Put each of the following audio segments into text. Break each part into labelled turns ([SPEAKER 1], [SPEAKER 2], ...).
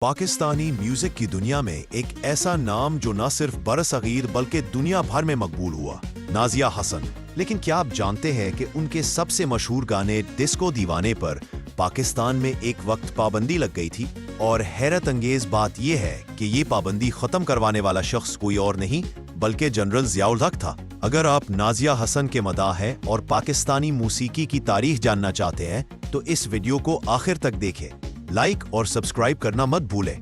[SPEAKER 1] Pakistani music की दुनिया में एक ऐसा नाम जो न सिर्फ बरसगीर बल्कि दुनिया भर में मकबूल हुआ, नाजिया हसन। लेकिन क्या आप जानते हैं कि उनके सबसे मशहूर गाने डिस्को दीवाने पर पाकिस्तान में एक वक्त पाबंदी लग गई थी? और हैरत अंगेज बात यह है कि ये पाबंदी खत्म करवाने वाला शख्स कोई और नहीं बल्कि जनरल ज़ियाउल हक था। अगर आप नाजिया हसन के मदाह और पाकिस्तानी मौसीकी की तारीख जानना चाहते हैं तो इस वीडियो को आखिर तक देखें। लाइक और सब्सक्राइब करना मत भूलें।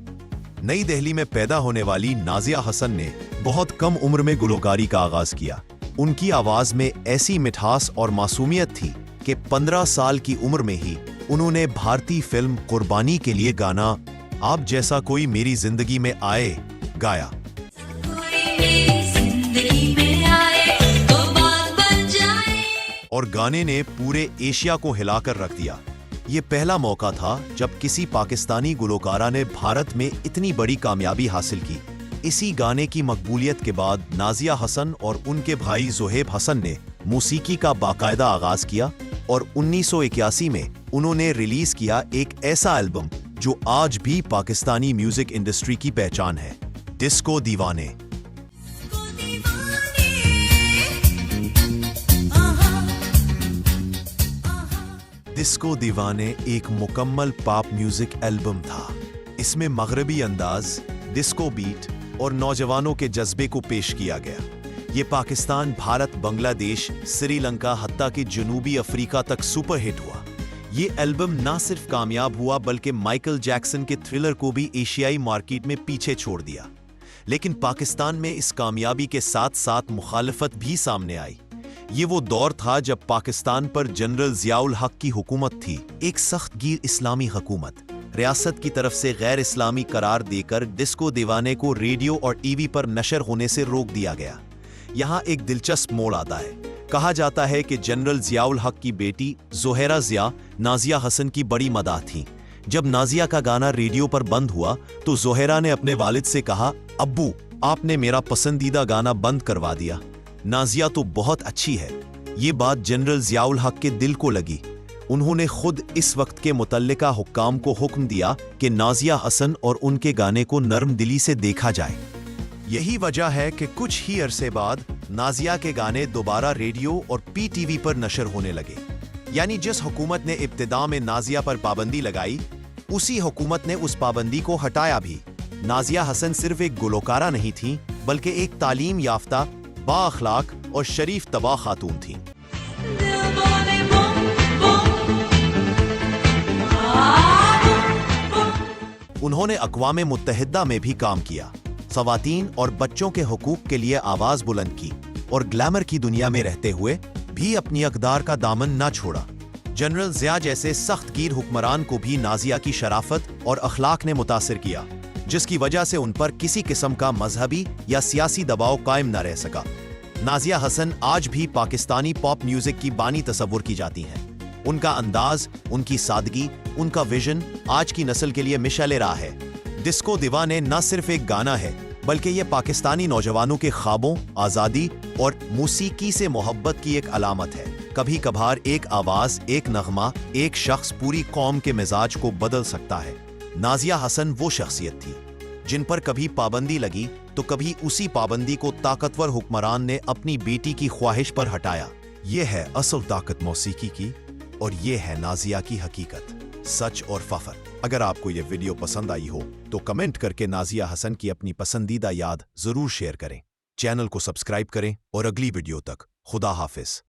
[SPEAKER 1] नई दिल्ली में पैदा होने वाली नाजिया हसन ने बहुत कम उम्र में गुलकारी का आगाज किया। उनकी आवाज में ऐसी मिठास और मासूमियत थी कि 15 साल की उम्र में ही उन्होंने भारतीय फिल्म कुर्बानी के लिए गाना आप जैसा कोई मेरी जिंदगी में आए गाया। और गाने ने पूरे एशिया को हिलाकर रख दिया। ये पहला मौका था जब किसी पाकिस्तानी गुलकारा ने भारत में इतनी बड़ी कामयाबी हासिल की। इसी गाने की मकबूलियत के बाद नाजिया हसन और उनके भाई ज़ोहेब हसन ने मौसीकी का बाकायदा आगाज किया और 1981 में उन्होंने रिलीज किया एक ऐसा एल्बम जो आज भी पाकिस्तानी म्यूजिक इंडस्ट्री की पहचान है, डिस्को दीवाने। डिस्को दीवाने एक मुकम्मल पॉप म्यूजिक एल्बम था। इसमें मगरबी अंदाज, डिस्को बीट और नौजवानों के जज्बे को पेश किया गया। ये पाकिस्तान, भारत, बांग्लादेश, श्रीलंका हत्ता कि जनूबी अफ्रीका तक सुपर हिट हुआ। ये एल्बम ना सिर्फ कामयाब हुआ बल्कि माइकल जैक्सन के थ्रिलर को भी एशियाई मार्केट में पीछे छोड़ दिया। लेकिन पाकिस्तान में इस कामयाबी के साथ साथ मुखालफत भी सामने आई। ये वो दौर था जब पाकिस्तान पर जनरल ज़ियाउल हक की हुकूमत थी, एक सख्त गिर इस्लामी हुकूमत। रियासत की तरफ से गैर इस्लामी करार देकर डिस्को दीवाने को रेडियो और टीवी पर नशर होने से रोक दिया गया। यहाँ एक दिलचस्प मोड़ आता है। कहा जाता है कि जनरल ज़ियाउल हक की बेटी ज़ोहरा ज़िया नाजिया हसन की बड़ी मदाह थी। जब नाजिया का गाना रेडियो पर बंद हुआ तो ज़ोहरा ने अपने वालिद से कहा, अब्बू आपने मेरा पसंदीदा गाना बंद करवा दिया। नाजिया तो बहुत अच्छी है। ये बात जनरल ज़ियाउल हक के दिल को लगी। उन्होंने खुद इस वक्त के मुतल्लिका हुक्काम को हुक्म दिया कि नाजिया हसन और उनके गाने को नरम दिली से देखा जाए। यही वजह है कि कुछ ही अरसे बाद नाजिया के गाने दोबारा रेडियो और पीटीवी पर नशर होने लगे। यानी जिस हुकूमत ने इब्तिदा में नाजिया पर पाबंदी लगाई, उसी हुकूमत ने उस पाबंदी को हटाया भी। नाजिया हसन सिर्फ एक गुलकारा नहीं थी बल्कि एक तालीम याफ्ता, बाअखलाक और शरीफ तबा खातून थी। उन्होंने अक़वाम मुत्तहिदा में भी काम किया, ख़वातीन और बच्चों के हुकूक के लिए आवाज बुलंद की और ग्लैमर की दुनिया में रहते हुए भी अपनी अक़दार का दामन ना छोड़ा। जनरल ज़िया जैसे सख्त गिर हुक्मरान को भी नाजिया की शराफत और अखलाक ने मुतासिर किया, जिसकी वजह से उन पर किसी किस्म का मजहबी या सियासी दबाव कायम न रह सका। नाजिया हसन आज भी पाकिस्तानी पॉप म्यूजिक की बानी तस्वुर की जाती हैं। उनका अंदाज, उनकी सादगी, उनका विजन आज की नस्ल के लिए मिसाल राह है। डिस्को दीवाने न सिर्फ एक गाना है बल्कि यह पाकिस्तानी नौजवानों के ख्वाबों, आज़ादी और मौसीकी से मोहब्बत की एक अलामत है। कभी कभार एक आवाज, एक नगमा, एक शख्स पूरी कौम के मिजाज को बदल सकता है। नाजिया हसन वो शख्सियत थी जिन पर कभी पाबंदी लगी तो कभी उसी पाबंदी को ताकतवर हुक्मरान ने अपनी बेटी की ख्वाहिश पर हटाया। ये है असल ताकत मौसीकी की और ये है नाजिया की हकीकत, सच और फख्र। अगर आपको ये वीडियो पसंद आई हो तो कमेंट करके नाजिया हसन की अपनी पसंदीदा याद जरूर शेयर करें। चैनल को सब्सक्राइब करें और अगली वीडियो तक खुदा हाफिज।